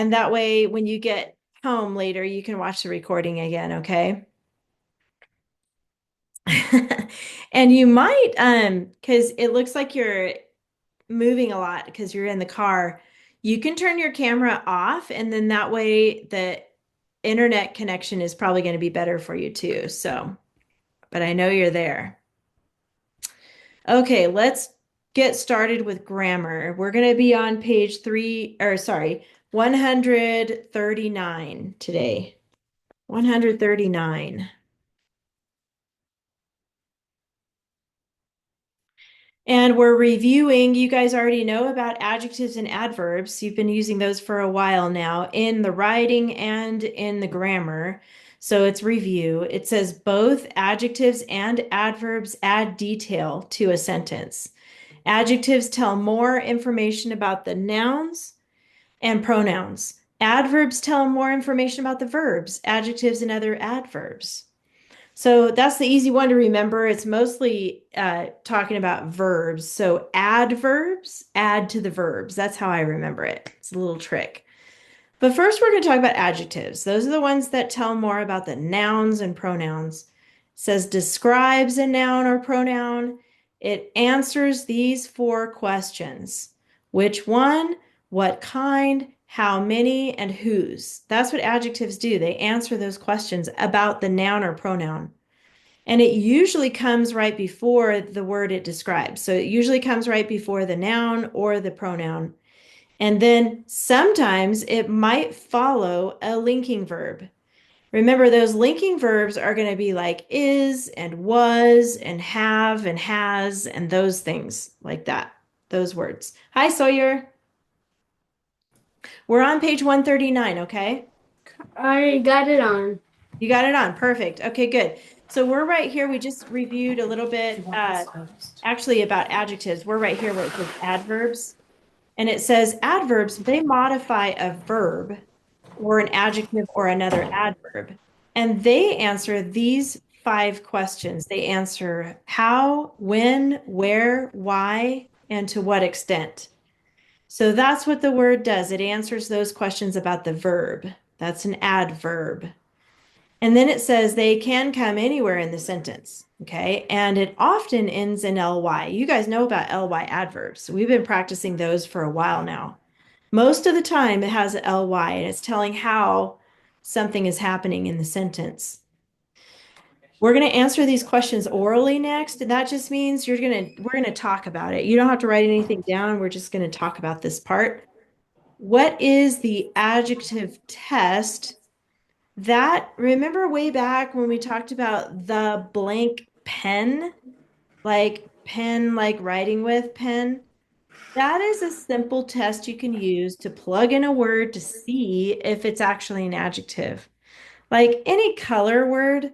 And that way, when you get home later, you can watch the recording again, okay? And you might, because it looks like you're moving a lot because you're in the car, you can turn your camera off, and then that way the internet connection is probably going to be better for you too. So, but I know you're there. Okay, let's get started with grammar. We're going to be on page 139 today. 139. And we're reviewing, you guys already know about adjectives and adverbs. You've been using those for a while now in the writing and in the grammar. So it's review. It says both adjectives and adverbs add detail to a sentence. Adjectives tell more information about the nouns and pronouns. Adverbs tell more information about the verbs, adjectives, and other adverbs. So that's the easy one to remember. It's mostly talking about verbs. So adverbs add to the verbs. That's how I remember it. It's a little trick. But first, we're going to talk about adjectives. Those are the ones that tell more about the nouns and pronouns. It says describes a noun or pronoun. It answers these four questions. Which one, what kind, how many, and whose. That's what adjectives do. They answer those questions about the noun or pronoun. And it usually comes right before the word it describes. So it usually comes right before the noun or the pronoun. And then sometimes it might follow a linking verb. Remember, those linking verbs are going to be like is and was and have and has and those things like that, those words. Hi, Sawyer. We're on page 139, okay? I got it on. You got it on. Perfect. Okay, good. So we're right here. We just reviewed a little bit actually about adjectives. We're right here where it says adverbs. And it says adverbs, they modify a verb or an adjective or another adverb. And they answer these five questions. They answer how, when, where, why, and to what extent. So that's what the word does. It answers those questions about the verb. That's an adverb. And then it says they can come anywhere in the sentence. Okay. And it often ends in ly. You guys know about ly adverbs. We've been practicing those for a while now. Most of the time it has ly and it's telling how something is happening in the sentence. We're going to answer these questions orally next, and that just means we're going to talk about it. You don't have to write anything down. We're just going to talk about this part. What is the adjective test? That, remember way back when we talked about the blank pen, like pen, like writing with pen? That is a simple test you can use to plug in a word to see if it's actually an adjective. Like any color word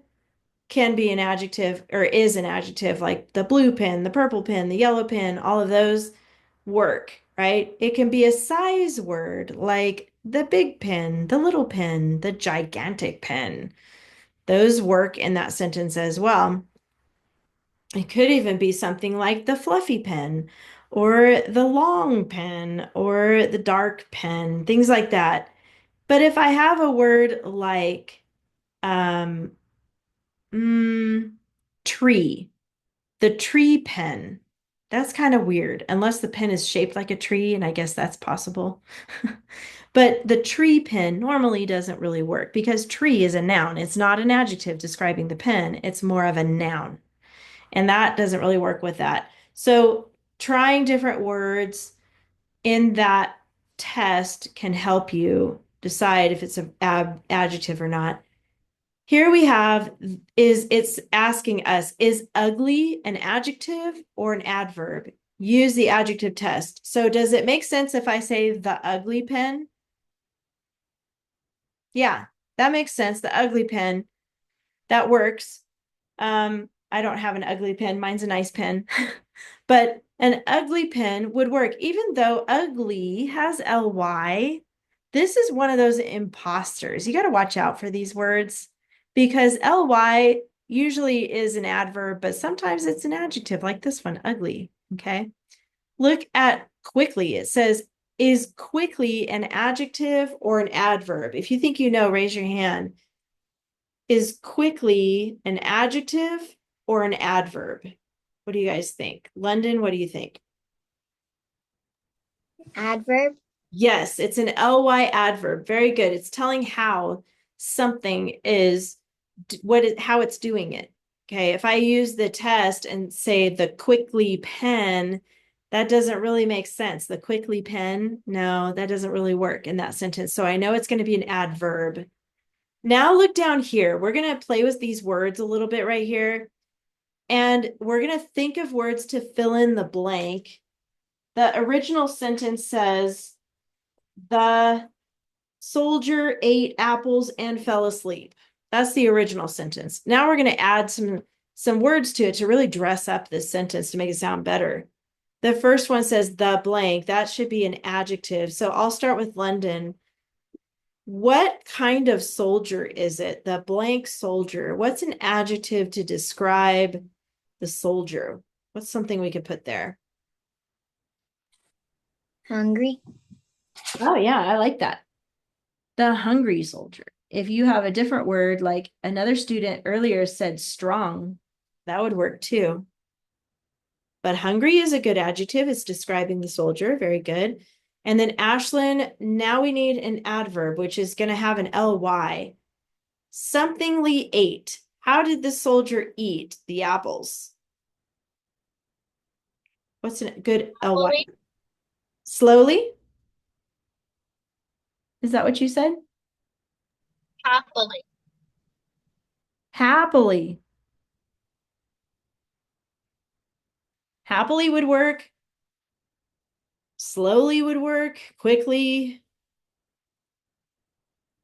can be an adjective or is an adjective, like the blue pen, the purple pen, the yellow pen, all of those work, right? It can be a size word like the big pen, the little pen, the gigantic pen. Those work in that sentence as well. It could even be something like the fluffy pen or the long pen or the dark pen, things like that. But if I have a word like um, mm, tree, the tree pen, that's kind of weird, unless the pen is shaped like a tree, and I guess that's possible. But the tree pen normally doesn't really work because tree is a noun. It's not an adjective describing the pen, it's more of a noun. And that doesn't really work with that. So trying different words in that test can help you decide if it's an adjective or not. Here we have it's asking us, is ugly an adjective or an adverb? Use the adjective test. So does it make sense if I say the ugly pen? Yeah, that makes sense. The ugly pen, that works. I don't have an ugly pen. Mine's a nice pen. But an ugly pen would work, even though ugly has ly. This is one of those imposters. You got to watch out for these words because ly usually is an adverb, but sometimes it's an adjective like this one, ugly. Okay. Look at quickly. It says Is quickly an adjective or an adverb? If you think you know, raise your hand. Is quickly an adjective or an adverb? What do you guys think? London, what do you think? Adverb. Yes, it's an ly adverb. Very good. It's telling how something is how it's doing it. Okay, if I use the test and say the quickly pen, that doesn't really make sense. The quickly pen, no, that doesn't really work in that sentence. So I know it's going to be an adverb. Now look down here. We're going to play with these words a little bit right here. And we're going to think of words to fill in the blank. The original sentence says, the soldier ate apples and fell asleep. That's the original sentence. Now we're going to add some words to it to really dress up this sentence to make it sound better. The first one says the blank. That should be an adjective. So I'll start with London. What kind of soldier is it? The blank soldier. What's an adjective to describe the soldier? What's something we could put there? Hungry. Oh, yeah, I like that. The hungry soldier. If you have a different word, like another student earlier said strong, that would work too. But hungry is a good adjective. It's describing the soldier. Very good. And then Ashlyn, now we need an adverb, which is going to have an ly. Somethingly ate. How did the soldier eat the apples? What's a good ly? Slowly? Is that what you said? Happily. Happily. Happily would work. Slowly would work. Quickly.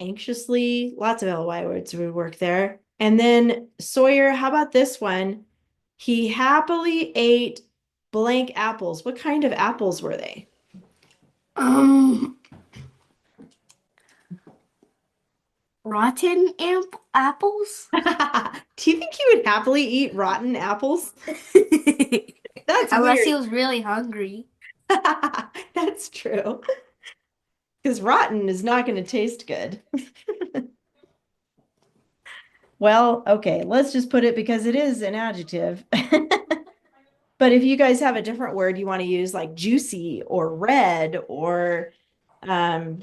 Anxiously. Lots of ly words would work there. And then Sawyer, how about this one? He happily ate blank apples. What kind of apples were they? Um, rotten apples? Do you think he would happily eat rotten apples? That's Unless weird. he was really hungry. That's true. Because rotten is not going to taste good. Well, okay, let's just put it because it is an adjective. But if you guys have a different word you want to use, like juicy or red or um,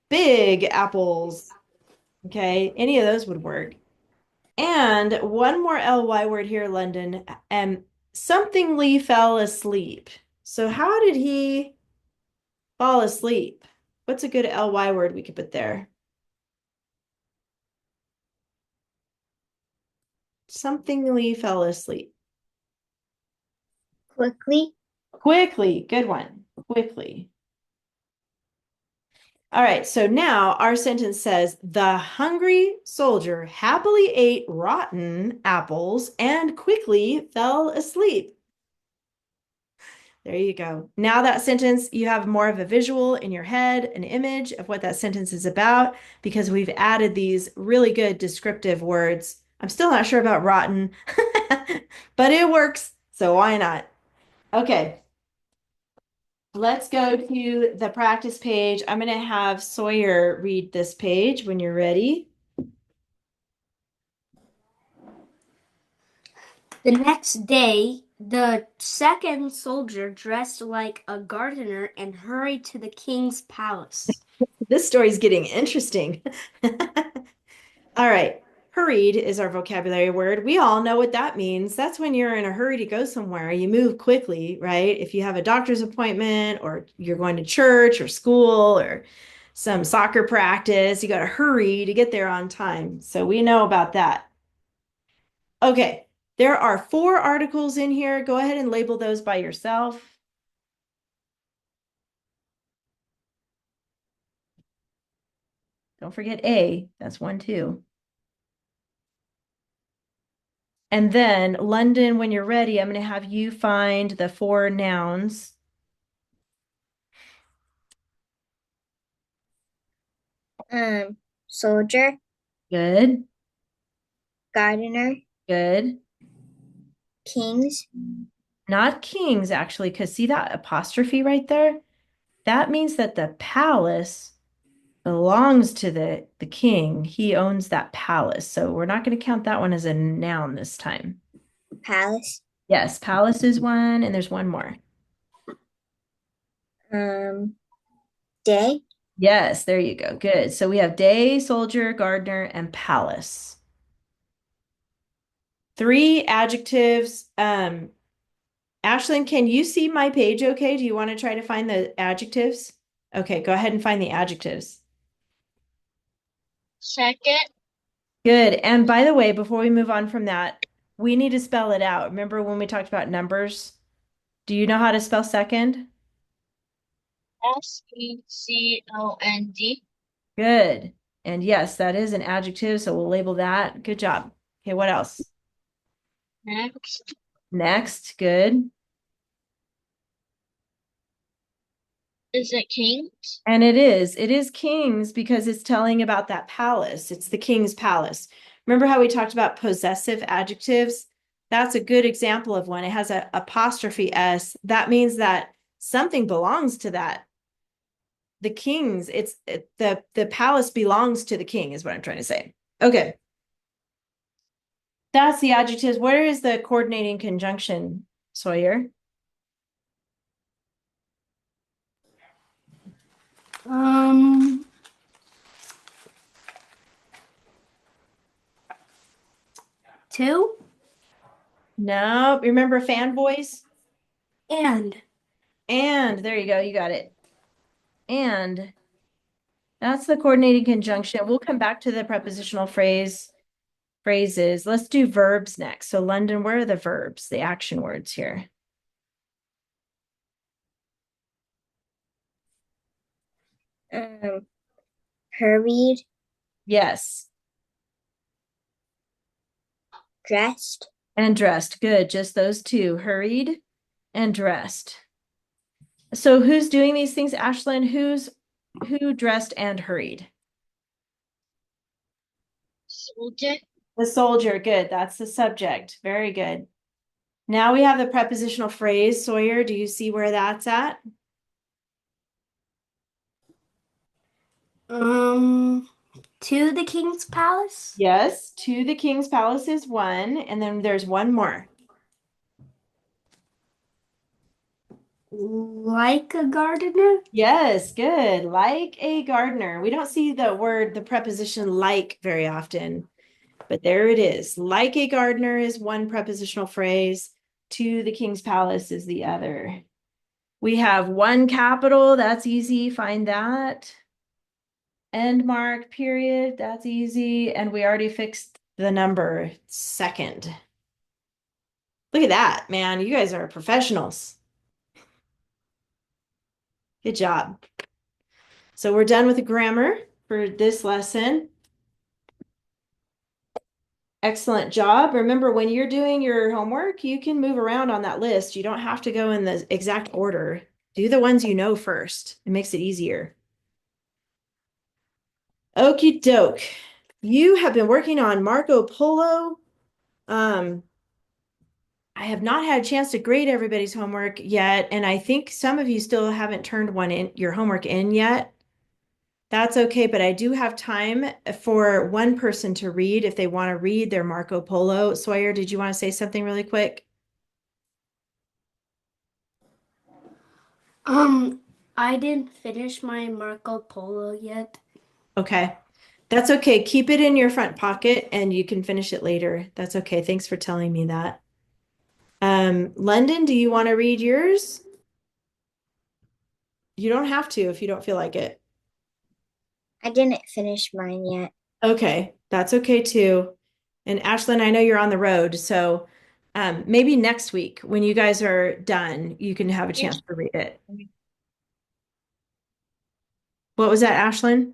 big apples, okay, any of those would work. And one more ly word here, London. Somethingly fell asleep. So how did he fall asleep? What's a good ly word we could put there? Somethingly fell asleep. Quickly. Quickly. Good one. Quickly. All right, so now our sentence says, the hungry soldier happily ate rotten apples and quickly fell asleep. There you go. Now that sentence, you have more of a visual in your head, an image of what that sentence is about, because we've added these really good descriptive words. I'm still not sure about rotten, but it works, so why not? Okay. Let's go to the practice page. I'm going to have Sawyer read this page when you're ready. The next day, the second soldier dressed like a gardener and hurried to the king's palace. This story's getting interesting. All right. Hurried is our vocabulary word. We all know what that means. That's when you're in a hurry to go somewhere. You move quickly, right? If you have a doctor's appointment or you're going to church or school or some soccer practice, you got to hurry to get there on time. So we know about that. Okay. There are 4 articles in here. Go ahead and label those by yourself. Don't forget A. That's 1 too. And then London, when you're ready, I'm going to have you find the 4 nouns. Soldier. Good, Gardener. good. Kings. Not kings, actually, because see that apostrophe right there? that means that the palace belongs to the king. He owns that palace. So we're not going to count that one as a noun this time. Palace. Yes, palace is one, and there's one more. Um, Day. Yes, there you go. Good. So we have day, soldier, gardener, and palace. Three adjectives. Ashlyn, can you see my page okay? Do you want to try to find the adjectives? Okay, go ahead and find the adjectives. Second. Good. And by the way, before we move on from that, we need to spell it out. Remember when we talked about numbers? Do you know how to spell second? SECOND. Good. And yes, that is an adjective, so we'll label that. Good job. Okay, what else? Next. Next, good. Is it kings? And it is kings because it's telling about that palace. It's the king's palace. Remember how we talked about possessive adjectives? That's a good example of one. It has a apostrophe S. That means that something belongs to that. The king's, the palace belongs to the king, is what I'm trying to say. Okay. That's the adjectives. Where is the coordinating conjunction, Sawyer? Um, two No, remember fanboys? and And there you go, you got it. And that's the coordinating conjunction. We'll come back to the prepositional phrases. Let's do verbs next. So London, where are the verbs, the action words here? Hurried. Yes. Dressed. And dressed. Good. Just those two. Hurried and dressed. So who's doing these things, Ashlyn? Who dressed and hurried? Soldier. The soldier. Good. That's the subject. Very good. Now we have the prepositional phrase. Sawyer, do you see where that's at? to the king's palace, Yes. To the king's palace is one. And then there's one more. like a gardener. Yes, good. Like a gardener. We don't see the preposition like very often, but there it is. Like a gardener is one prepositional phrase. To the king's palace is the other. We have one capital. That's easy. Find that. End mark, period. That's easy. And we already fixed the number second. Look at that, man. You guys are professionals. Good job. So we're done with the grammar for this lesson. Excellent job. Remember, when you're doing your homework, you can move around on that list. You don't have to go in the exact order. Do the ones you know first. It makes it easier. Okie doke. You have been working on Marco Polo. I have not had a chance to grade everybody's homework yet, and I think some of you still haven't turned your homework in yet. That's okay, but I do have time for one person to read if they want to read their Marco Polo. Sawyer, did you want to say something really quick? I didn't finish my Marco Polo yet. Okay. That's okay. Keep it in your front pocket and you can finish it later. That's okay. Thanks for telling me that. London, do you want to read yours? You don't have to if you don't feel like it. I didn't finish mine yet. Okay, that's okay too. And Ashlyn, I know you're on the road, so maybe next week when you guys are done, you can have a chance to read it. What was that, Ashlyn?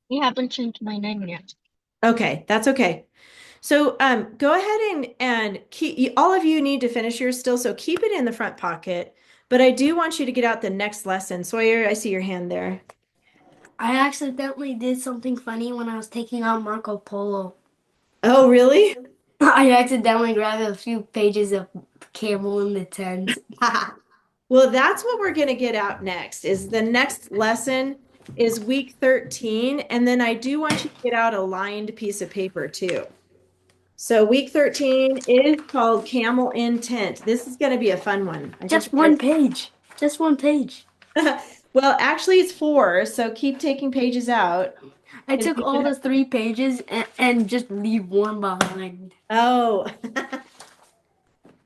We haven't changed my name yet. Okay, that's okay. So go ahead and keep all of you need to finish yours still, so keep it in the front pocket. But I do want you to get out the next lesson. Sawyer, I see your hand there. I accidentally did something funny when I was taking out Marco Polo. Oh, really? I accidentally grabbed a few pages of Camel in the Tens. Well, that's what we're going to get out next. Is the next lesson is week 13, and then I do want you to get out a lined piece of paper too. So week 13 is called Camel Intent. This is going to be a fun one. I Just think one page. Just one page. well, actually it's 4, so keep taking pages out. I took all the 3 pages and just leave one behind. Oh.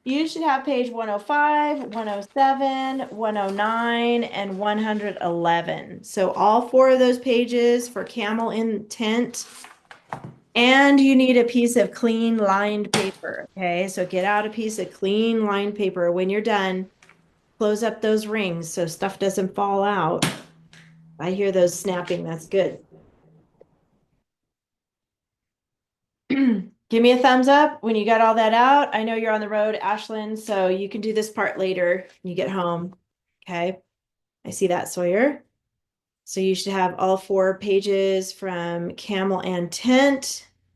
You should have page 105, 107, 109, and 111. So all 4 of those pages for camel intent. And you need a piece of clean lined paper. Okay, so get out a piece of clean lined paper. When you're done, close up those rings so stuff doesn't fall out. I hear those snapping. That's good. Give me a thumbs up when you got all that out. I know you're on the road, Ashlyn, so you can do this part later when you get home. Okay. I see that, Sawyer. So you should have all 4 pages from Camel and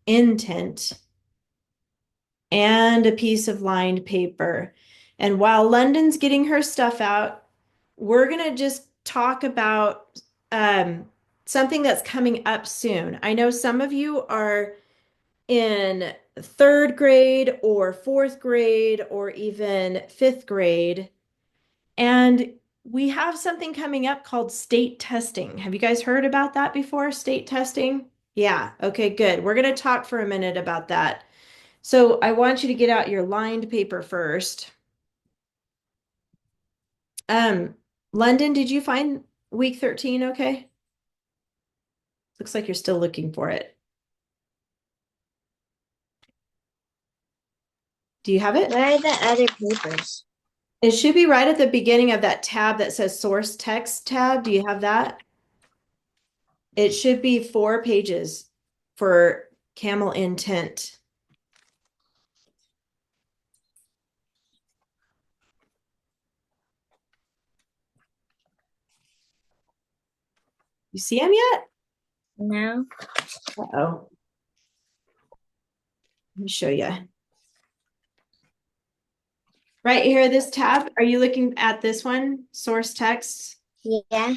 Intent, and a piece of lined paper. And while London's getting her stuff out, we're going to just talk about something that's coming up soon. I know some of you are in 3rd grade or 4th grade or even 5th grade. And we have something coming up called state testing. Have you guys heard about that before? State testing? Yeah. Okay, good. We're going to talk for a minute about that. So I want you to get out your lined paper first. London, did you find week 13 okay? Looks like you're still looking for it. Do you have it? Where are the other papers? It should be right at the beginning of that tab that says source text tab. Do you have that? It should be 4 pages for camel intent. You see them yet? No. Uh-oh. Let me show you. Right here, this tab. Are you looking at this one? Source text. Yeah.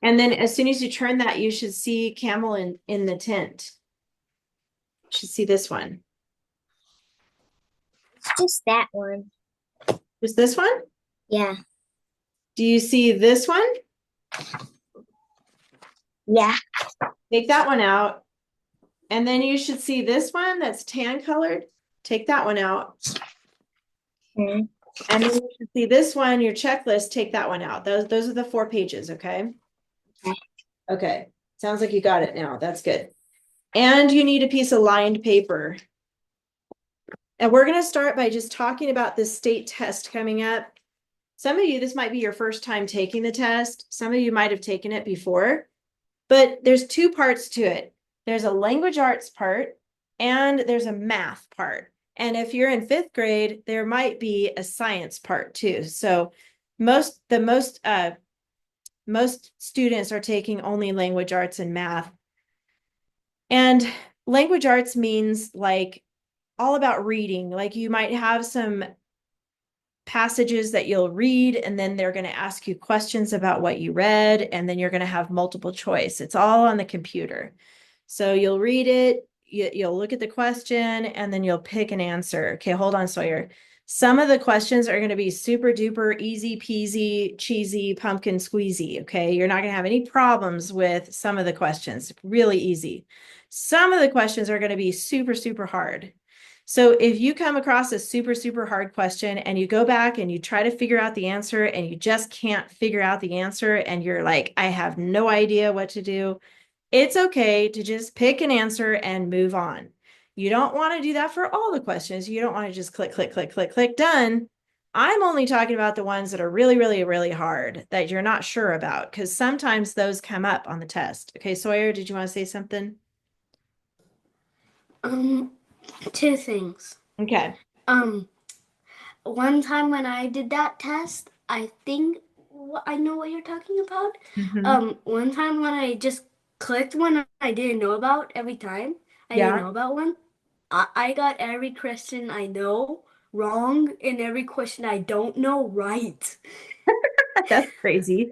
And then as soon as you turn that, you should see camel in the tent. You should see this one. It's just that one. Is this one? Yeah. Do you see this one? Yeah. Take that one out. And then you should see this one that's tan colored. Take that one out. Hmm. And then you should see this one, your checklist, take that one out. Those are the 4 pages, okay? Okay. Okay. Sounds like you got it now. That's good. And you need a piece of lined paper. And we're going to start by just talking about this state test coming up. Some of you, this might be your first time taking the test. Some of you might have taken it before, but there's 2 parts to it. There's a language arts part and there's a math part. And if you're in 5th grade, there might be a science part too. So most students are taking only language arts and math. And language arts means like all about reading. Like you might have some passages that you'll read, and then they're going to ask you questions about what you read, and then you're going to have multiple choice. It's all on the computer. So you'll read it, you'll look at the question, and then you'll pick an answer. Okay, hold on, Sawyer. Some of the questions are going to be super duper easy peasy, cheesy, pumpkin squeezy. Okay, you're not going to have any problems with some of the questions. Really easy. Some of the questions are going to be super, super hard. So if you come across a super, super hard question and you go back and you try to figure out the answer and you just can't figure out the answer and you're like, I have no idea what to do, it's okay to just pick an answer and move on. You don't want to do that for all the questions. You don't want to just click, click, click, click, click, done. I'm only talking about the ones that are really, really, really hard that you're not sure about, because sometimes those come up on the test. Okay, Sawyer, did you want to say something? 2 things. Okay. One time when I did that test, I think I know what you're talking about. One time when I just clicked one I didn't know about every time. I didn't know about one. I got every question I know wrong and every question I don't know right. That's crazy.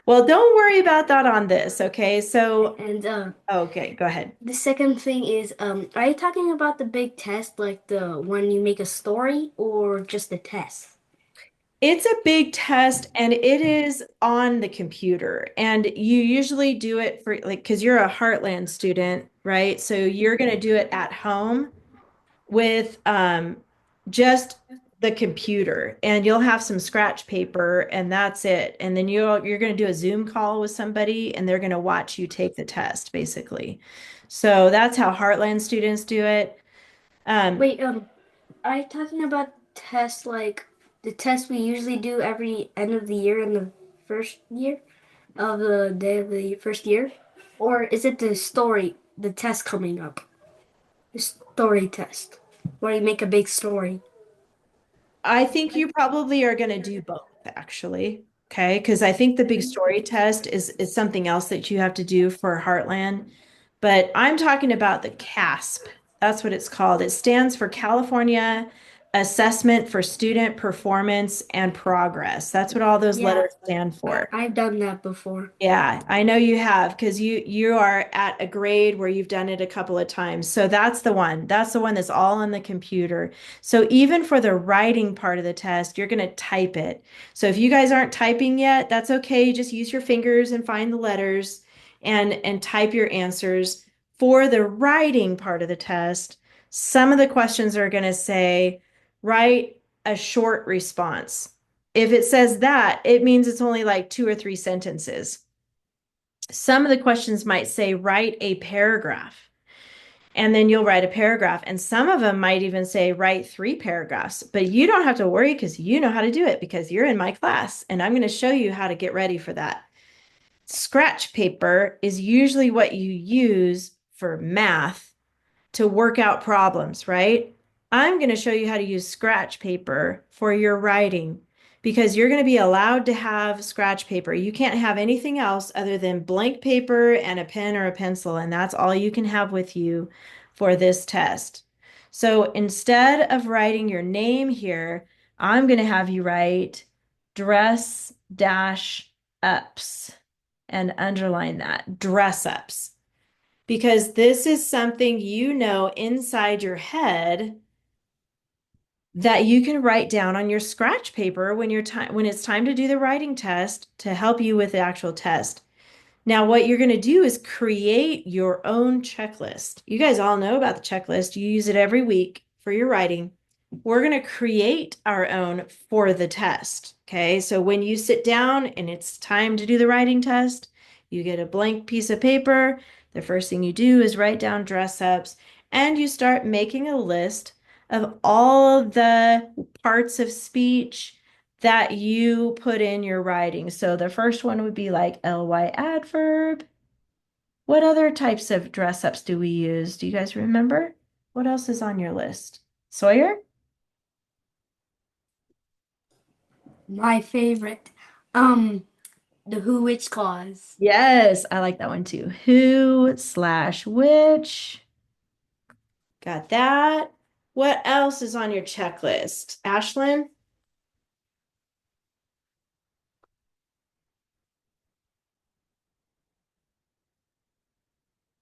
Well, don't worry about that on this, okay? So, And okay, go ahead. the second thing is, are you talking about the big test, like the one you make a story, or just the test? It's a big test and it is on the computer. And you usually do it for like, because you're a Heartland student, right? So you're going to do it at home with just the computer and you'll have some scratch paper and that's it. And then you're going to do a Zoom call with somebody and they're going to watch you take the test basically. So that's how Heartland students do it. Um, Wait, are you talking about tests like the test we usually do every end of the year in the first year of the day of the first year? Or is it the test coming up? The story test, where you make a big story. I think you probably are going to do both, actually. Okay, because I think the big story test is something else that you have to do for Heartland. But I'm talking about the CASP. That's what it's called. It stands for California Assessment for Student Performance and Progress. That's what all those Yeah, letters stand for. I've done that before. Yeah, I know you have because you are at a grade where you've done it a couple of times. So that's the one. That's the one that's all on the computer. So even for the writing part of the test, you're going to type it. So if you guys aren't typing yet, that's okay. Just use your fingers and find the letters and type your answers. For the writing part of the test, some of the questions are going to say, write a short response. If it says that, it means it's only like 2 or 3 sentences. Some of the questions might say, write a paragraph. And then you'll write a paragraph. And some of them might even say, write 3 paragraphs. But you don't have to worry because you know how to do it because you're in my class. And I'm going to show you how to get ready for that. Scratch paper is usually what you use for math to work out problems, right? I'm going to show you how to use scratch paper for your writing because you're going to be allowed to have scratch paper. You can't have anything else other than blank paper and a pen or a pencil, and that's all you can have with you for this test. So instead of writing your name here, I'm going to have you write dress dash ups and underline that dress ups because this is something you know inside your head that you can write down on your scratch paper when it's time to do the writing test to help you with the actual test. Now, what you're going to do is create your own checklist. You guys all know about the checklist. You use it every week for your writing. We're going to create our own for the test. Okay. So when you sit down and it's time to do the writing test, you get a blank piece of paper. The first thing you do is write down dress ups and you start making a list of all of the parts of speech that you put in your writing. So the first one would be like ly adverb. What other types of dress ups do we use? Do you guys remember? What else is on your list? Sawyer? My favorite, the who which clause. Yes, I like that one too. Who slash which. Got that. What else is on your checklist? Ashlyn?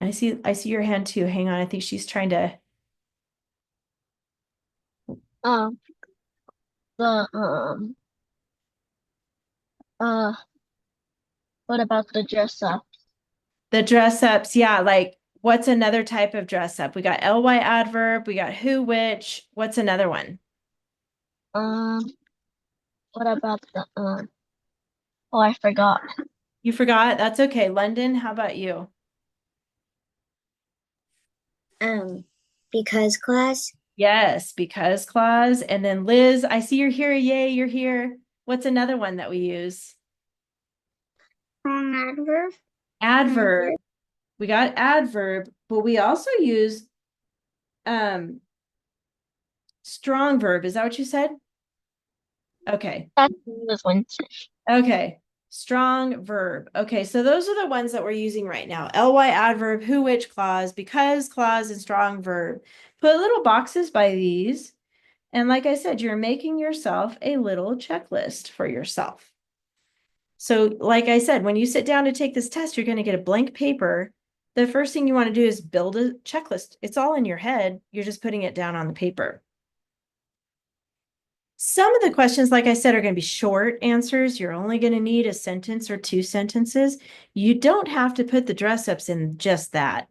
I see your hand too. Hang on. I think she's trying to. Um, the uh, what about the dress up? The dress ups, yeah, like what's another type of dress up? We got ly adverb, we got who, which. What's another one? Um, what about the Oh, I forgot. You forgot? That's okay. London, how about you? Um, because class, Yes, because clause. And then Liz, I see you're here. Yay, you're here. What's another one that we use? adverb, Adverb. We got adverb, but we also use um strong verb. Is that what you said? Okay. That was Wednesday. Okay. Strong verb. Okay, so those are the ones that we're using right now. Ly adverb, who, which clause, because clause, and strong verb. Put little boxes by these And like I said, you're making yourself a little checklist for yourself. So, like I said, when you sit down to take this test, you're going to get a blank paper. The first thing you want to do is build a checklist. It's all in your head. You're just putting it down on the paper. Some of the questions, like I said, are going to be short answers. You're only going to need a sentence or 2 sentences. You don't have to put the dress ups in just that.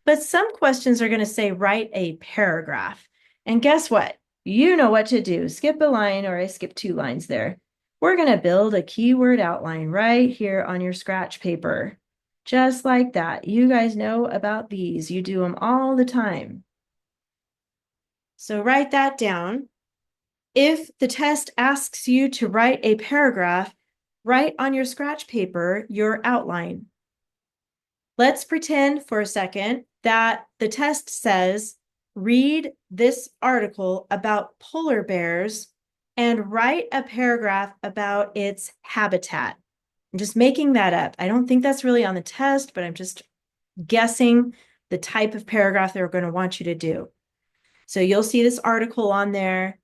But some questions are going to say, write a paragraph. And guess what? You know what to do. Skip a line, or I skipped 2 lines there. We're going to build a keyword outline right here on your scratch paper. Just like that. You guys know about these. You do them all the time. So write that down. If the test asks you to write a paragraph, write on your scratch paper your outline. Let's pretend for a second that the test says, read this article about polar bears and write a paragraph about its habitat. I'm just making that up. I don't think that's really on the test, but I'm just guessing the type of paragraph they're going to want you to do. So you'll see this article on there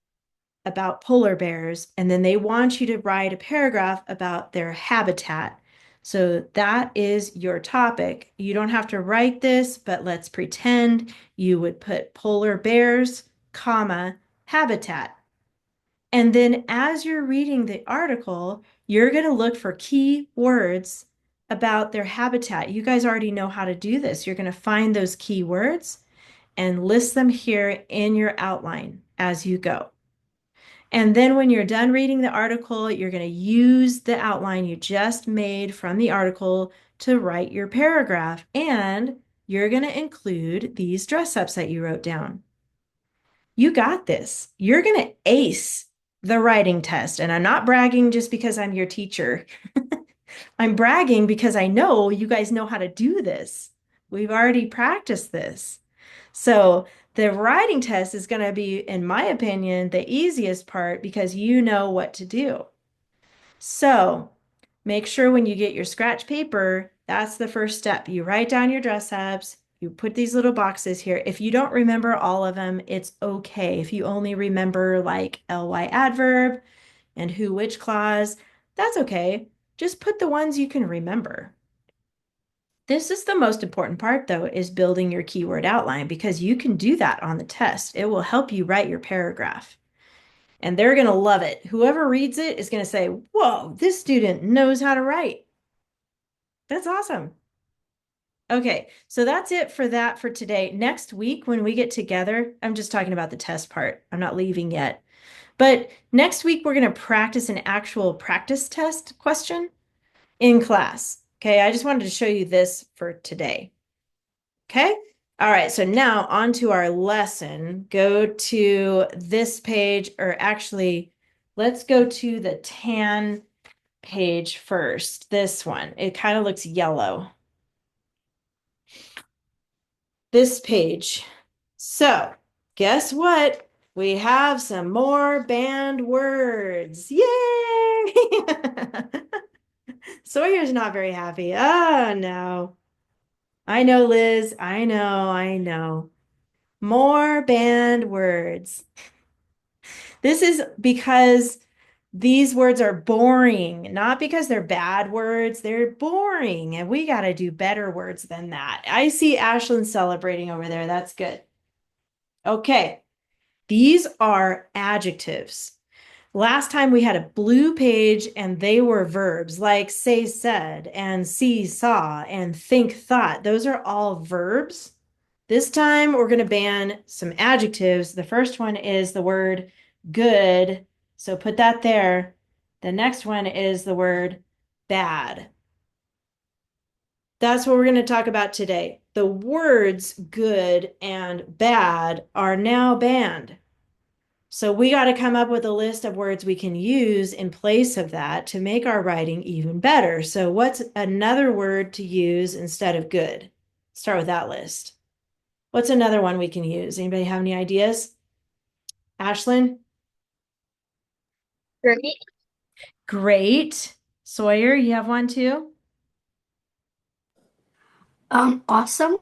about polar bears, and then they want you to write a paragraph about their habitat. So that is your topic. You don't have to write this, but let's pretend you would put polar bears, comma, habitat. And then as you're reading the article, you're going to look for key words about their habitat. You guys already know how to do this. You're going to find those key words and list them here in your outline as you go. And then when you're done reading the article, you're going to use the outline you just made from the article to write your paragraph. And you're going to include these dress ups that you wrote down. You got this. You're going to ace the writing test. And I'm not bragging just because I'm your teacher. I'm bragging because I know you guys know how to do this. We've already practiced this. So the writing test is going to be, in my opinion, the easiest part because you know what to do. So make sure when you get your scratch paper, that's the first step. You write down your dress ups, you put these little boxes here. If you don't remember all of them, it's okay. If you only remember like ly adverb and who, which clause, that's okay. Just put the ones you can remember. This is the most important part, though, is building your keyword outline because you can do that on the test. It will help you write your paragraph. And they're going to love it. Whoever reads it is going to say, whoa, this student knows how to write. That's awesome. Okay, so that's it for that for today. Next week, when we get together, I'm just talking about the test part. I'm not leaving yet. But next week, we're going to practice an actual practice test question in class. Okay, I just wanted to show you this for today. Okay, all right, so now on to our lesson. Go to this page, or actually, let's go to the tan page first. This one, it kind of looks yellow. This page. So, guess what? We have some more banned words. Yay! Sawyer's not very happy. Oh, no. I know, Liz. I know, I know. More banned words. This is because these words are boring, not because they're bad words. They're boring, and we got to do better words than that. I see Ashlyn celebrating over there. That's good. Okay, these are adjectives. Last time we had a blue page and they were verbs like say, said, and see, saw, and think, thought. Those are all verbs. This time we're going to ban some adjectives. The first one is the word good. So put that there. The next one is the word bad. That's what we're going to talk about today. The words good and bad are now banned. So we got to come up with a list of words we can use in place of that to make our writing even better. So what's another word to use instead of good? Start with that list. What's another one we can use? Anybody have any ideas? Ashlyn? Great. Great. Sawyer, you have one too? Awesome.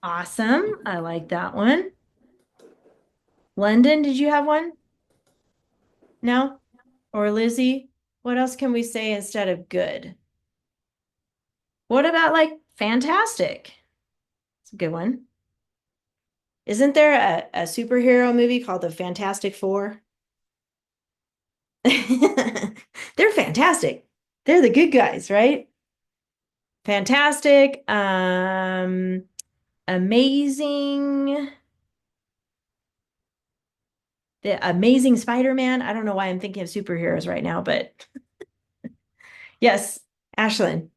Awesome. I like that one. London, did you have one? No? Or Lizzie? What else can we say instead of good? What about like fantastic? It's a good one. Isn't there a superhero movie called The Fantastic Four? They're fantastic. They're the good guys, right? Fantastic. Amazing. The Amazing Spider-Man. I don't know why I'm thinking of superheroes right now, but yes, Ashlyn.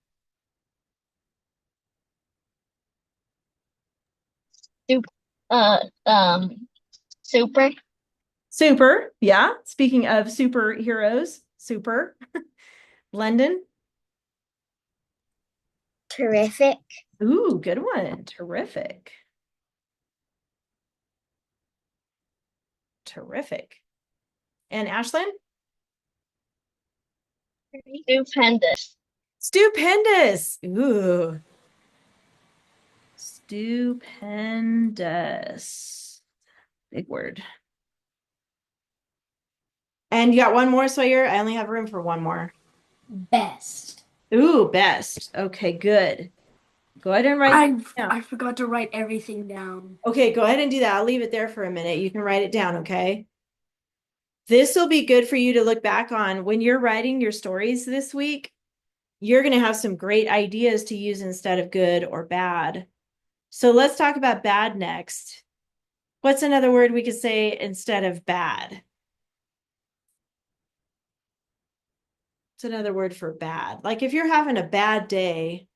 Super. Super. Super. Yeah. Speaking of superheroes, super. London. Terrific. Ooh, good one. Terrific. Terrific. And Ashlyn? Stupendous. Stupendous. Ooh. Stupendous. Big word. And you got one more, Sawyer? I only have room for one more. Best. Ooh, best. Okay, good. Go ahead and write down. I forgot to write everything down. Okay, go ahead and do that. I'll leave it there for a minute. You can write it down, okay? This will be good for you to look back on when you're writing your stories this week. You're going to have some great ideas to use instead of good or bad. So let's talk about bad next. What's another word we could say instead of bad? It's another word for bad. Like if you're having a bad day,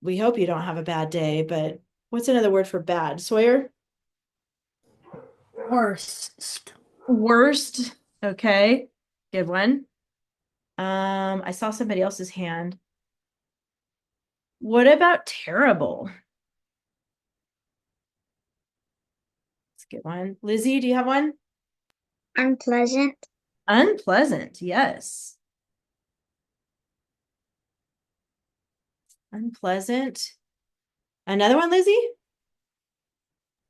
we hope you don't have a bad day, but what's another word for bad? Sawyer? Worst. Worst. Okay. Good one. I saw somebody else's hand. What about terrible? That's a good one. Lizzie, do you have one? Unpleasant. Unpleasant. Yes. Unpleasant. Another one, Lizzie?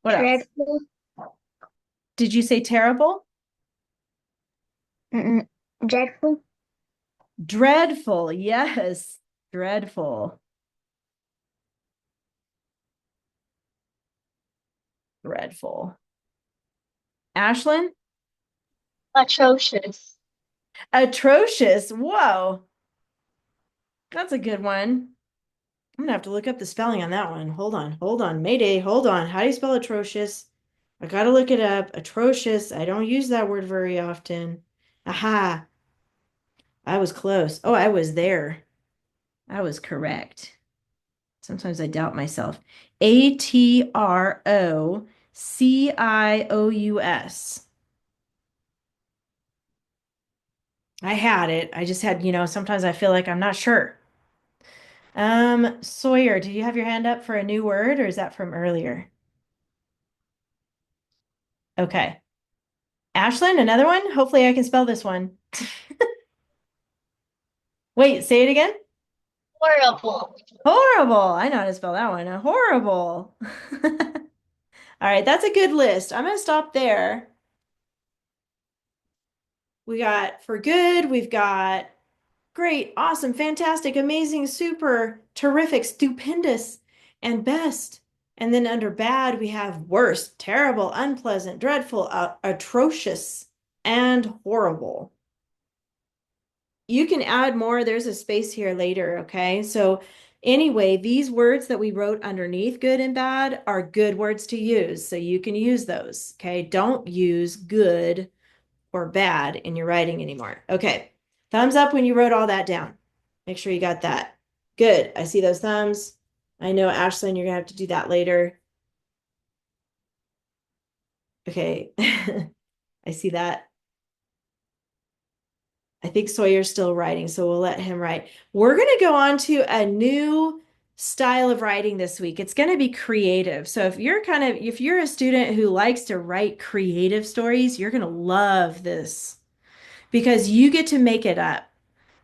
What else? Dreadful. Did you say terrible? Dreadful. Dreadful. Yes. Dreadful. Dreadful. Ashlyn? Atrocious. Atrocious. Whoa. That's a good one. I'm gonna have to look up the spelling on that one. Hold on. Hold on. Mayday. Hold on. How do you spell atrocious? I gotta look it up. Atrocious. I don't use that word very often. Aha. I was close. Oh, I was there. I was correct. Sometimes I doubt myself. Atrocious. I had it. I just had, sometimes I feel like I'm not sure. Sawyer, did you have your hand up for a new word or is that from earlier? Okay. Ashlyn, another one? Hopefully I can spell this one. Wait, say it again. Horrible. Horrible. I know how to spell that one. Horrible. All right, that's a good list. I'm going to stop there. We got for good, we've got great, awesome, fantastic, amazing, super, terrific, stupendous, and best. And then under bad, we have worst, terrible, unpleasant, dreadful, atrocious, and horrible. You can add more. There's a space here later, okay? So anyway, these words that we wrote underneath good and bad are good words to use. So you can use those, okay? Don't use good or bad in your writing anymore. Okay, thumbs up when you wrote all that down. Make sure you got that. Good, I see those thumbs. I know, Ashlyn, you're gonna have to do that later. Okay, I see that. I think Sawyer's still writing, so we'll let him write. We're gonna go on to a new style of writing this week. It's gonna be creative. So if you're a student who likes to write creative stories, you're gonna love this because you get to make it up.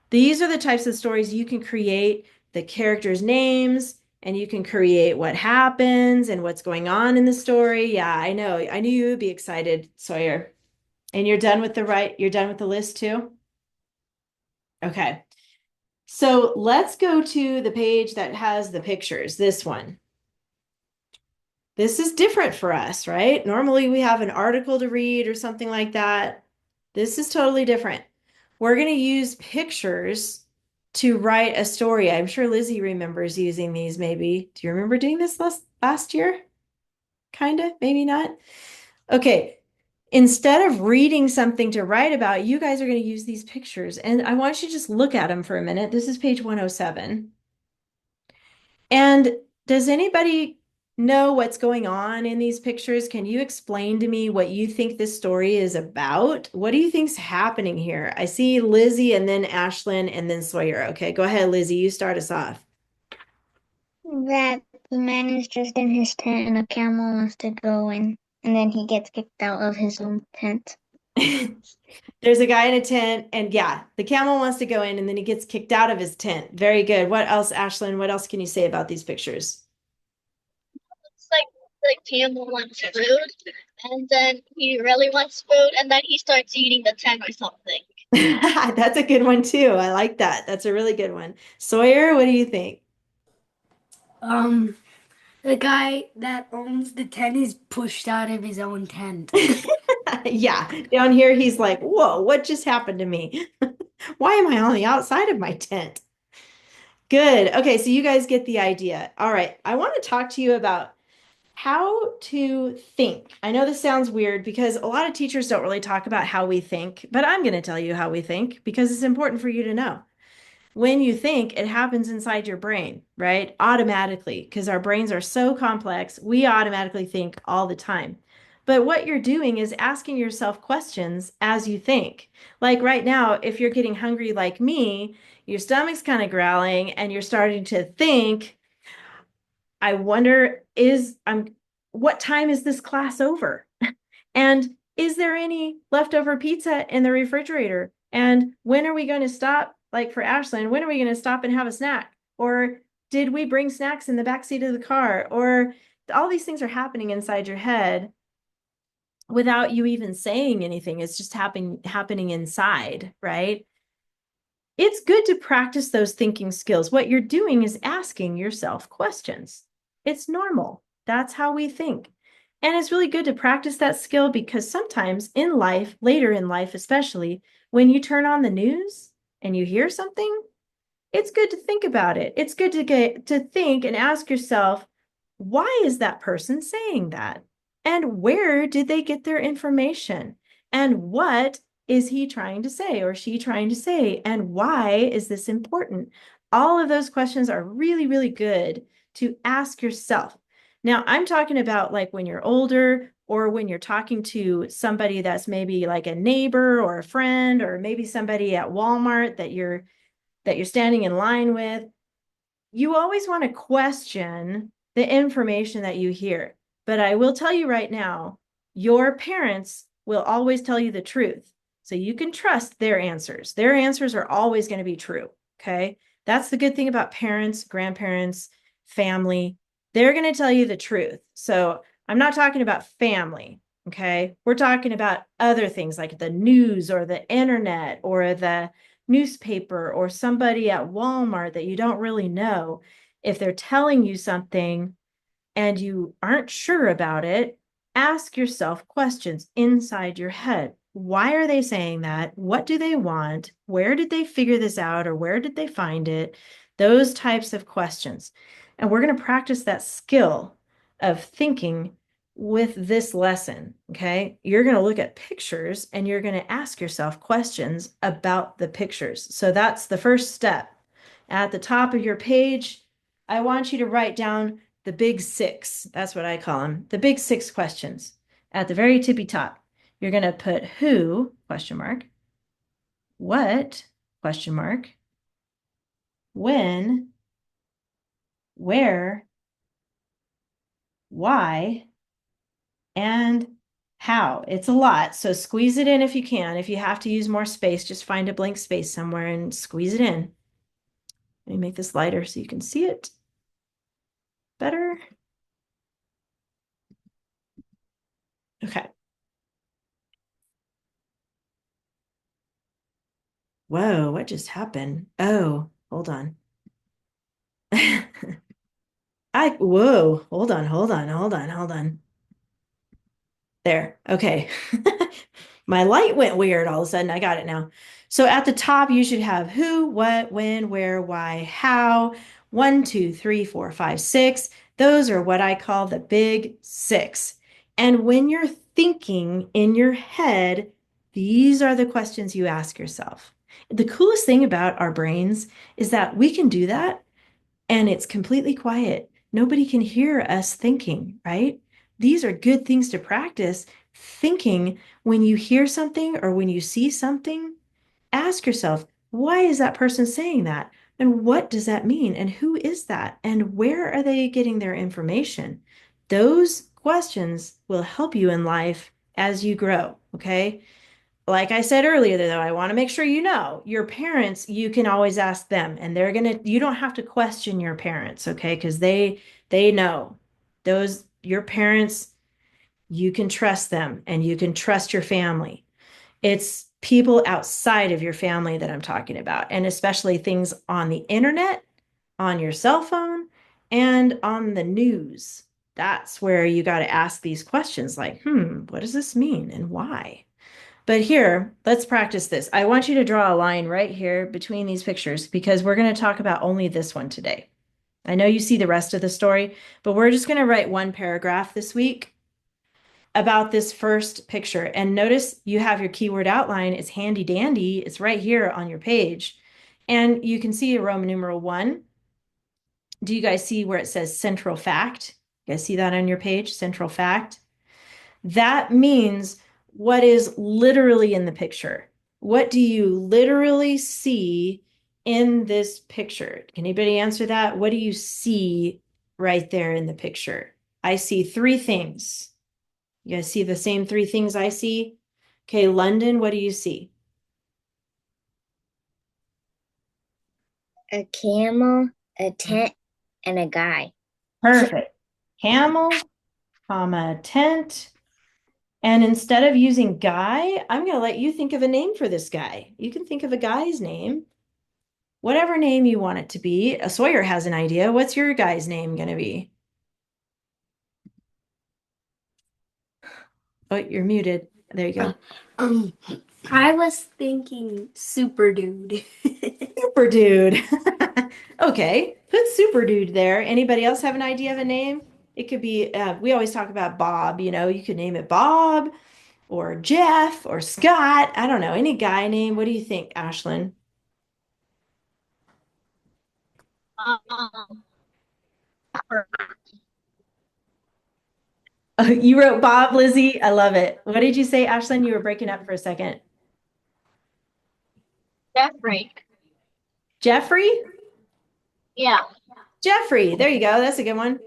These are the types of stories you can create the characters' names and you can create what happens and what's going on in the story. Yeah, I know. I knew you would be excited, Sawyer. And you're done with you're done with the list too? Okay. So let's go to the page that has the pictures, this one. This is different for us, right? Normally we have an article to read or something like that. This is totally different. We're going to use pictures to write a story. I'm sure Lizzie remembers using these maybe. Do you remember doing this last year? Kind of, maybe not. Okay. Instead of reading something to write about, you guys are going to use these pictures. And I want you to just look at them for a minute. This is page 107. And does anybody know what's going on in these pictures? Can you explain to me what you think this story is about? What do you think's happening here? I see Lizzie and then Ashlyn and then Sawyer. Okay, go ahead, Lizzie. You start us off. That the man is just in his tent and a camel wants to go in, and then he gets kicked out of his own tent. There's a guy in a tent, and yeah, the camel wants to go in and then he gets kicked out of his tent. Very good. What else, Ashlyn? What else can you say about these pictures? It's like the camel wants food, and then he really wants food, and then he starts eating the tent or something. That's a good one too. I like that. That's a really good one. Sawyer, what do you think? The guy that owns the tent is pushed out of his own tent. Yeah, down here he's like, whoa, what just happened to me? Why am I on the outside of my tent? Good. Okay, so you guys get the idea. All right, I want to talk to you about how to think. I know this sounds weird because a lot of teachers don't really talk about how we think, but I'm going to tell you how we think because it's important for you to know. When you think, it happens inside your brain, right? Automatically, because our brains are so complex, we automatically think all the time. But what you're doing is asking yourself questions as you think. Like right now, if you're getting hungry like me, your stomach's kind of growling and you're starting to think, I wonder what time is this class over? And is there any leftover pizza in the refrigerator? And when are we going to stop? Like for Ashlyn, when are we going to stop and have a snack? Or did we bring snacks in the back seat of the car? Or all these things are happening inside your head without you even saying anything. It's just happening inside, right? It's good to practice those thinking skills. What you're doing is asking yourself questions. It's normal. That's how we think. And it's really good to practice that skill because sometimes in life, later in life, especially when you turn on the news and you hear something, it's good to think about it. It's good to get to think and ask yourself, why is that person saying that? And where did they get their information? And what is he trying to say or she trying to say? And why is this important? All of those questions are really, really good to ask yourself. Now, I'm talking about like when you're older or when you're talking to somebody that's maybe like a neighbor or a friend or maybe somebody at Walmart that you're standing in line with. You always want to question the information that you hear. But I will tell you right now, your parents will always tell you the truth. So you can trust their answers. Their answers are always going to be true. Okay. That's the good thing about parents, grandparents, family. They're going to tell you the truth. So I'm not talking about family. Okay. We're talking about other things like the news or the internet or the newspaper or somebody at Walmart that you don't really know. If they're telling you something and you aren't sure about it, ask yourself questions inside your head. Why are they saying that? What do they want? Where did they figure this out or where did they find it? Those types of questions. And we're going to practice that skill of thinking with this lesson. Okay. You're going to look at pictures and you're going to ask yourself questions about the pictures. So that's the first step. At the top of your page, I want you to write down the big six. That's what I call them. The big six questions. At the very tippy top, you're going to put who, question mark, what, question mark, when, where, why, and how. It's a lot. So squeeze it in if you can. If you have to use more space, just find a blank space somewhere and squeeze it in. Let me make this lighter so you can see it better. Okay. Whoa, what just happened? Oh, hold on. Whoa, hold on, hold on, hold on, hold on. There. Okay. My light went weird all of a sudden. I got it now. So at the top, you should have who, what, when, where, why, how. 1, 2, 3, 4, 5, 6. Those are what I call the big six. And when you're thinking in your head, these are the questions you ask yourself. The coolest thing about our brains is that we can do that and it's completely quiet. Nobody can hear us thinking, right? These are good things to practice. Thinking when you hear something or when you see something, ask yourself, why is that person saying that? And what does that mean? And who is that? And where are they getting their information? Those questions will help you in life as you grow, okay? Like I said earlier, though, I want to make sure you know your parents, you can always ask them and you don't have to question your parents, okay? Because they know your parents, you can trust them and you can trust your family. It's people outside of your family that I'm talking about, and especially things on the internet, on your cell phone, and on the news. That's where you got to ask these questions like, what does this mean and why? But here, let's practice this. I want you to draw a line right here between these pictures because we're going to talk about only this one today. I know you see the rest of the story, but we're just going to write one paragraph this week about this first picture. And notice you have your keyword outline. It's handy dandy. It's right here on your page. And you can see a Roman numeral 1. Do you guys see where it says central fact? You guys see that on your page, central fact? That means what is literally in the picture. What do you literally see in this picture? Can anybody answer that? What do you see right there in the picture? I see 3 things. You guys see the same 3 things I see? Okay, London, what do you see? A camel, a tent, and a guy. Perfect. Camel, comma, tent. And instead of using guy, I'm going to let you think of a name for this guy. You can think of a guy's name, whatever name you want it to be. Sawyer has an idea. What's your guy's name going to be? Oh, you're muted. There you go. I was thinking Super Dude. Super Dude. Okay, put Super Dude there. Anybody else have an idea of a name? It could be, we always talk about Bob, you could name it Bob or Jeff or Scott. I don't know, any guy name. What do you think, Ashlyn? Um, Oh, you wrote Bob, Lizzie. I love it. What did you say, Ashlyn? You were breaking up for a second. Jeffrey. Jeffrey? Yeah. Jeffrey. There you go. That's a good one.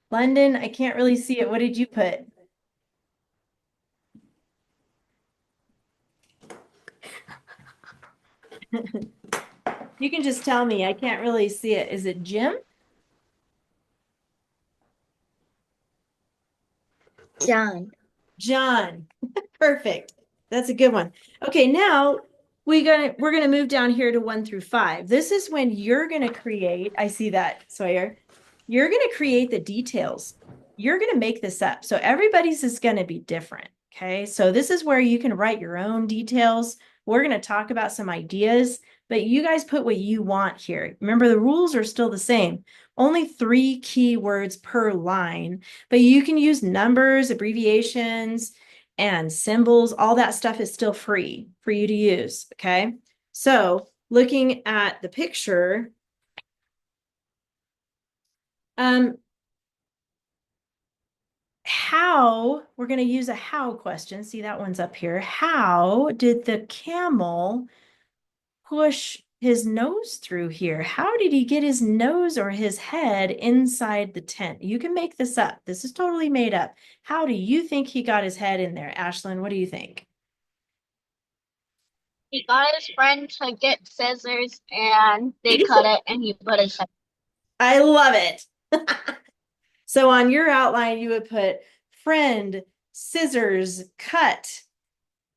London, I can't really see it. What did you put? You can just tell me. I can't really see it. Is it Jim? John. John. Perfect. That's a good one. Okay, now we're gonna move down here to 1 through 5. This is when you're gonna create. I see that, Sawyer. You're gonna create the details. You're gonna make this up. So everybody's is gonna be different. Okay, so this is where you can write your own details. We're gonna talk about some ideas, but you guys put what you want here. Remember, the rules are still the same. Only 3 keywords per line, but you can use numbers, abbreviations, and symbols. All that stuff is still free for you to use. Okay. So looking at the picture, how, we're going to use a how question. See, that one's up here. How did the camel push his nose through here? How did he get his nose or his head inside the tent? You can make this up. This is totally made up. How do you think he got his head in there? Ashlyn, what do you think? He got his friend to get scissors and they cut it and he put his head. I love it. So on your outline, you would put friend, scissors, cut.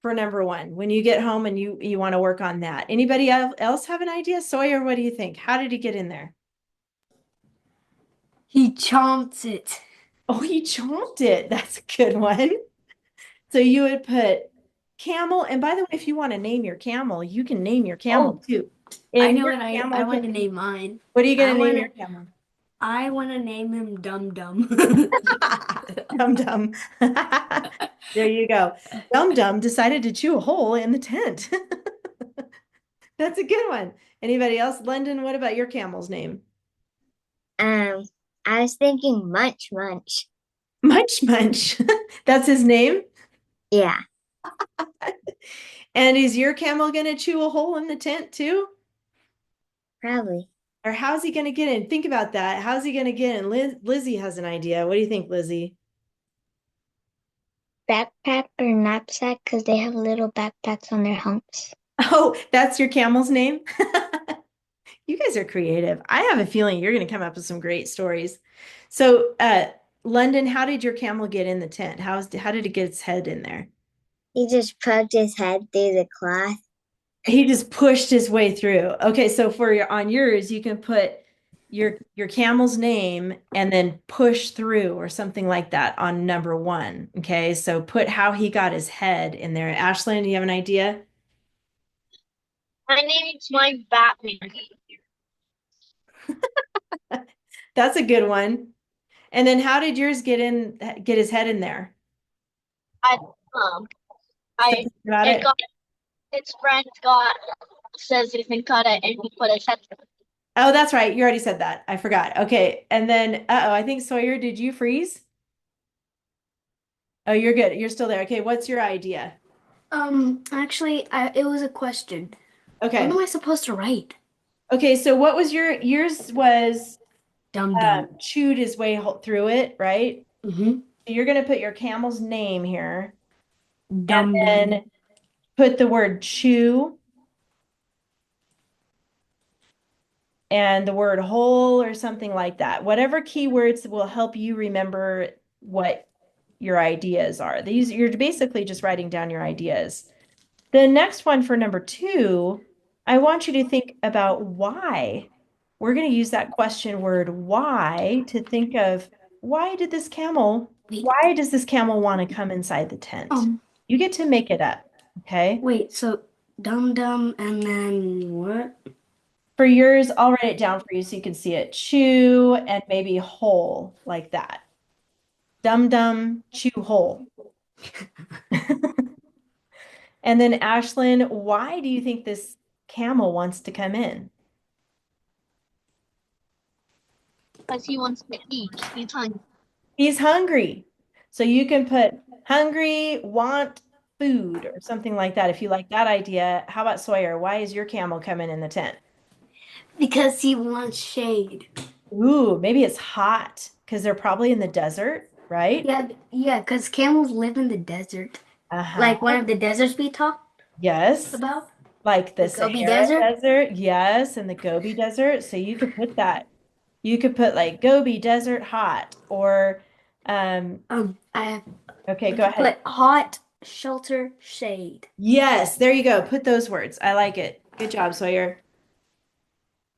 for number one when you get home and you want to work on that? Anybody else have an idea? Sawyer, what do you think? How did he get in there? He chomps it. Oh, he chomped it. That's a good one. So you would put camel. And by the way, if you want to name your camel, you can name your camel Oh, too. I And know your what I camel want can to be, name mine. what are you going I to name want your to camel? I want to name him Dum Dum. Dum Dum. There you go. Dum Dum decided to chew a hole in the tent. That's a good one. Anybody else? London, what about your camel's name? Um, I was thinking Munch Munch. Munch Munch. That's his name? Yeah, And is your camel going to chew a hole in the tent too? probably. Or how's he going to get in? Think about that. How's he going to get in? Lizzie has an idea. What do you think, Lizzie? Backpack or knapsack because they have little backpacks on their humps. Oh, that's your camel's name? You guys are creative. I have a feeling you're going to come up with some great stories. So, London, how did your camel get in the tent? How did it get its head in there? He just poked his head through the cloth. He just pushed his way through. Okay, so for on yours, you can put your camel's name and then push through or something like that on number one. Okay, so put how he got his head in there. Ashlyn, do you have an idea? My name is my Batman. That's a good one. And then how did yours get his head in there? I um I Something about it it? got its friend got says he can cut it and he put his head through. Oh, that's right. You already said that. I forgot. Okay. And then, uh-oh, I think Sawyer, did you freeze? Oh, you're good. You're still there. Okay, what's your idea? Actually, it was a question. What Okay. am I supposed to write? Okay, so what was yours was Dum Dum. chewed his way through it, right? Mm-hmm. So you're going to put your camel's name here and Dum Dum. then put the word chew and the word whole or something like that. Whatever keywords will help you remember what your ideas are. These you're basically just writing down your ideas. The next one for number two, I want you to think about why. We're going to use that question word why to think of Wait, why does this camel want to come inside the tent? You get to make it up, okay? wait, so Dum Dum and then what? For yours, I'll write it down for you so you can see it. Chew and maybe hole like that. Dum dum, chew hole. And then Ashlyn, why do you think this camel wants to come in? Because he wants to eat. He's hungry. He's hungry. So you can put hungry, want food or something like that. If you like that idea, how about Sawyer? Why is your camel coming in the tent? Because he wants shade. Ooh, maybe it's hot because they're probably in the desert, right? Yeah, because camels live in the desert. Uh-huh. Like one of the deserts we talked Yes. about. Like the The Gobi Sahara Desert. Desert. Yes, and the Gobi Desert. So you could put that. You could put like Gobi Desert hot or I okay, we go could ahead. put hot, shelter, shade. Yes, there you go. Put those words. I like it. Good job, Sawyer.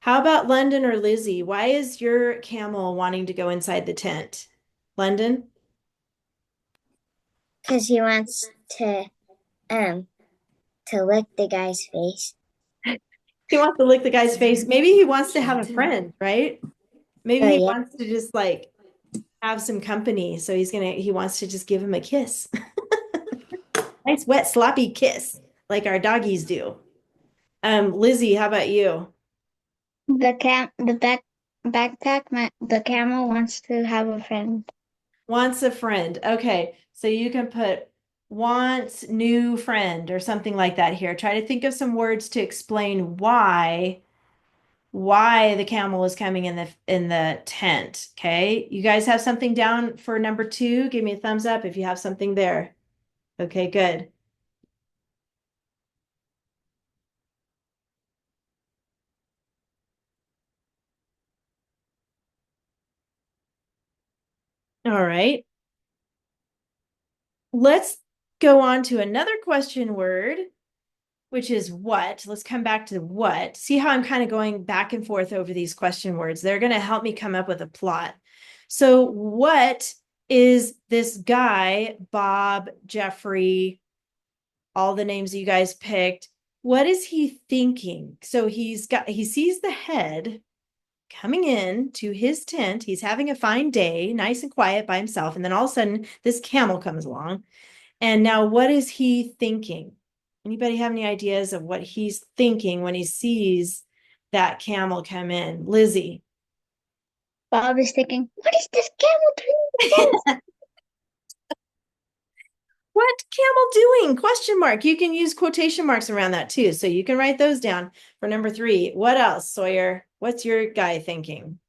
How about London or Lizzie? Why is your camel wanting to go inside the tent? London? Because he wants um to lick the guy's face. He wants to lick the guy's face. Maybe he wants to have a friend, right? Maybe Oh he yeah. wants to just like have some company. So he wants to just give him a kiss. Nice wet sloppy kiss like our doggies do. Lizzie, how about you? The camel wants to have a friend. Wants a friend. Okay, so you can put wants new friend or something like that here. Try to think of some words to explain why the camel is coming in the tent. Okay, you guys have something down for number two? Give me a thumbs up if you have something there. Okay, good. All right. Let's go on to another question word, which is what. Let's come back to what. See how I'm kind of going back and forth over these question words. They're going to help me come up with a plot. So what is this guy, Bob, Jeffrey, all the names that you guys picked? What is he thinking? So he sees the head coming in to his tent. He's having a fine day, nice and quiet by himself. And then all of a sudden, this camel comes along. And now, what is he thinking? Anybody have any ideas of what he's thinking when he sees that camel come in? Lizzie. Bob is thinking, what is this camel doing? What camel doing? Question mark. You can use quotation marks around that too. So you can write those down for number 3. What else, Sawyer? What's your guy thinking?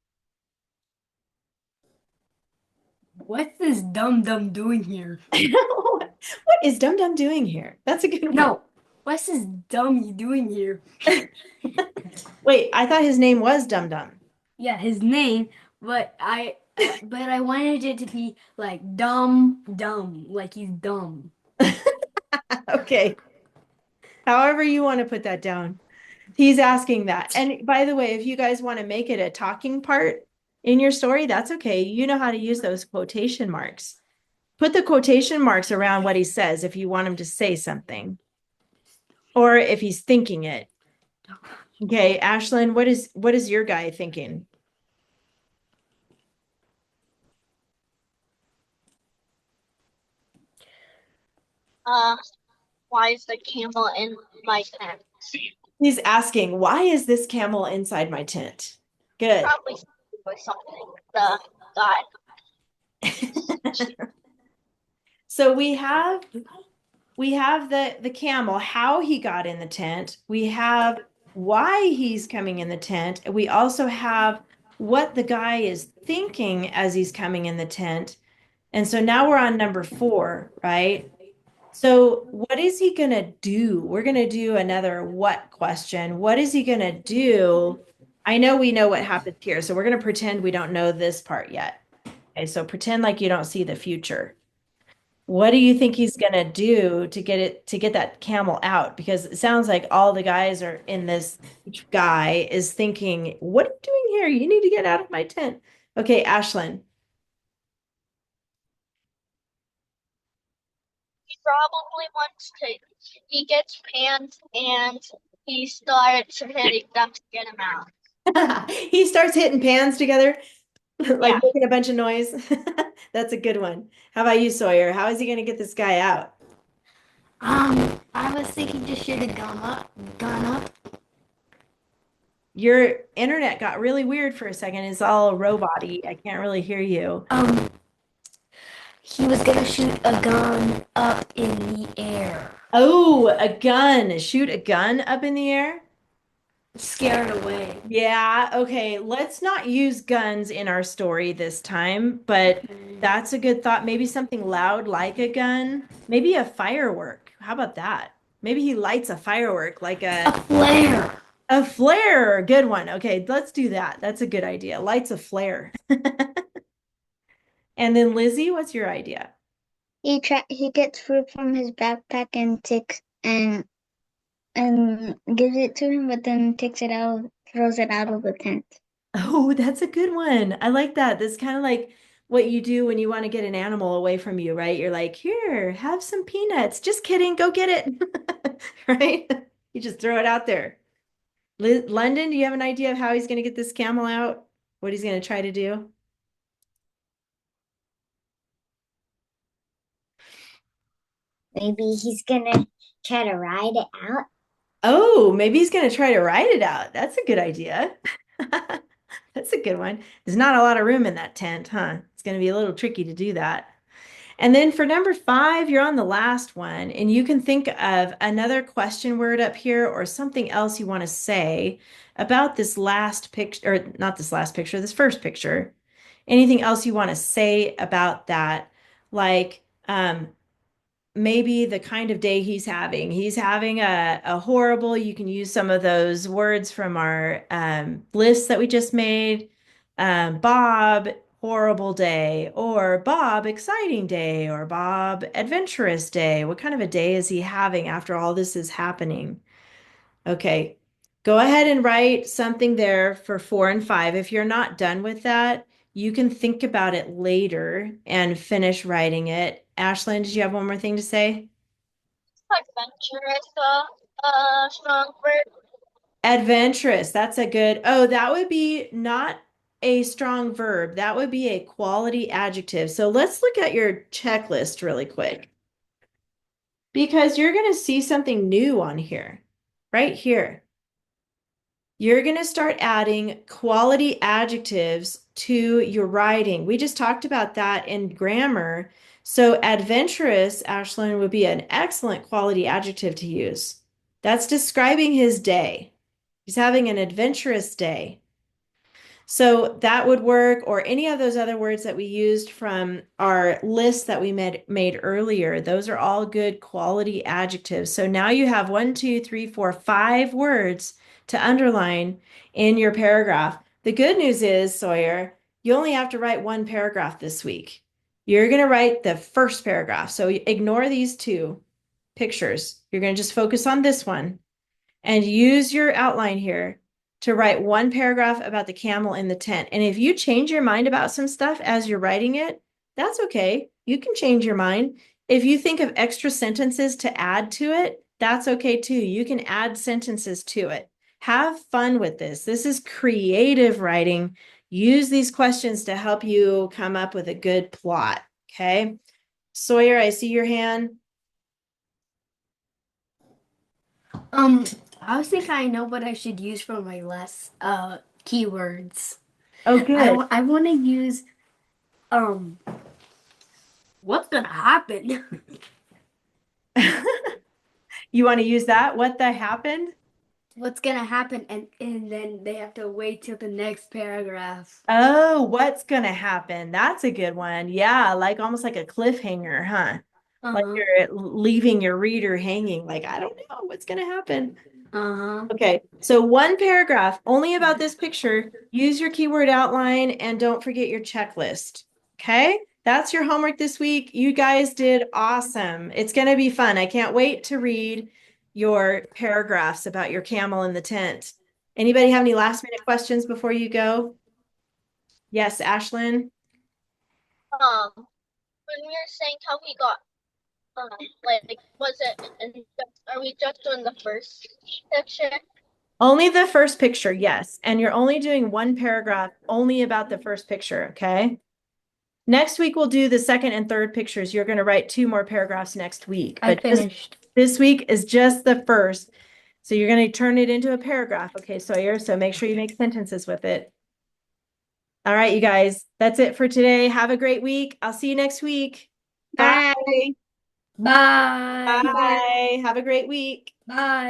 What's this dum-dum doing here? What is Dum Dum doing here? That's a good one. No, what's this dummy doing here? Wait, I thought his name was Dum Dum. Yeah, his name, but I wanted it to be like dumb, like he's dumb. Okay. However you want to put that down. He's asking that. And by the way, if you guys want to make it a talking part in your story, that's okay. You know how to use those quotation marks. Put the quotation marks around what he says if you want him to say something or if he's thinking it. Okay, Ashlyn, what is your guy thinking? Why is the camel in my tent? He's asking, why is this camel inside my tent? Good. Probably or something. The guy. So we have the camel, how he got in the tent. We have why he's coming in the tent. We also have what the guy is thinking as he's coming in the tent. And so now we're on number 4, right? So what is he going to do? We're going to do another what question. What is he going to do? I know we know what happened here. So we're going to pretend we don't know this part yet. Okay, so pretend like you don't see the future. What do you think he's gonna do to get that camel out? Because it sounds like all the guys are in this. Each guy is thinking, "What are you doing here? You need to get out of my tent." Okay, Ashlyn. He probably wants to. He gets pants and he starts hitting them to get him out. He starts hitting pans together, like Yeah. making a bunch of noise. That's a good one. How about you, Sawyer? How is he gonna get this guy out? I was thinking just should have gone up. Your internet got really weird for a second. It's all robot-y. I can't really hear you. He was gonna shoot a gun up in the air. Oh, a gun. Shoot a gun up in the air? Scared away. Yeah, okay. Let's not use guns in our story this time, but that's a good thought. Maybe something loud like a gun. Maybe a firework. How about that? Maybe he lights a firework like A flare. a flare. Good one. Okay, let's do that. That's a good idea. Lights a flare. And then Lizzie, what's your idea? He gets fruit from his backpack and takes and gives it to him, but then takes it out, throws it out of the tent. Oh, that's a good one. I like that. That's kind of like what you do when you want to get an animal away from you, right? You're like, here, have some peanuts. Just kidding, go get it. Right? You just throw it out there. London, do you have an idea of how he's going to get this camel out? What he's going to try to do? Maybe he's gonna try to ride it out. Oh, maybe he's going to try to ride it out. That's a good idea. That's a good one. There's not a lot of room in that tent, huh? It's going to be a little tricky to do that. And then for number 5, you're on the last one, and you can think of another question word up here or something else you want to say about this last picture, or not this last picture, this first picture. Anything else you want to say about that? Like, maybe the kind of day he's having. He's having a horrible, you can use some of those words from our list that we just made. Bob, horrible day, or Bob, exciting day, or Bob, adventurous day. What kind of a day is he having after all this is happening? Okay, go ahead and write something there for 4 and 5. If you're not done with that, you can think about it later and finish writing it. Ashlyn, did you have one more thing to say? Adventurous, strong word. Adventurous. That's a good, oh, that would be not a strong verb. That would be a quality adjective. So let's look at your checklist really quick because you're going to see something new on here, right here. You're going to start adding quality adjectives to your writing. We just talked about that in grammar. So adventurous, Ashlyn, would be an excellent quality adjective to use. That's describing his day. He's having an adventurous day. So that would work, or any of those other words that we used from our list that we made earlier. Those are all good quality adjectives. So now you have 1, 2, 3, 4, 5 words to underline in your paragraph. The good news is, Sawyer, you only have to write one paragraph this week. You're going to write the first paragraph. So ignore these 2 pictures. You're going to just focus on this one and use your outline here to write one paragraph about the camel in the tent. And if you change your mind about some stuff as you're writing it, that's okay. You can change your mind. If you think of extra sentences to add to it, that's okay too. You can add sentences to it. Have fun with this. This is creative writing. Use these questions to help you come up with a good plot. Okay. Sawyer, I see your hand. I was thinking I know what I should use for my last keywords. Oh, good. I want to use what's gonna happen? You want to use that? What the happened? What's gonna happen, and then they have to wait till the next paragraph. Oh, what's gonna happen? That's a good one. Yeah, like almost like a cliffhanger, huh? Like Uh-huh. you're leaving your reader hanging, like, I don't know what's gonna happen. Uh-huh. Okay, so one paragraph only about this picture. Use your keyword outline and don't forget your checklist. Okay, that's your homework this week. You guys did awesome. It's going to be fun. I can't wait to read your paragraphs about your camel in the tent. Anybody have any last minute questions before you go? Yes, Ashlyn. When we were saying how he got, like, was it? Are we just doing the first picture? Only the first picture, yes. And you're only doing one paragraph only about the first picture, okay? Next week, we'll do the second and third pictures. You're going to write 2 more paragraphs next week. I But finished. this week is just the first. So you're going to turn it into a paragraph. Okay, Sawyer, so make sure you make sentences with it. All right, you guys, that's it for today. Have a great week. I'll see you next week. Bye. Bye. Bye. Bye. Have a great week. Bye.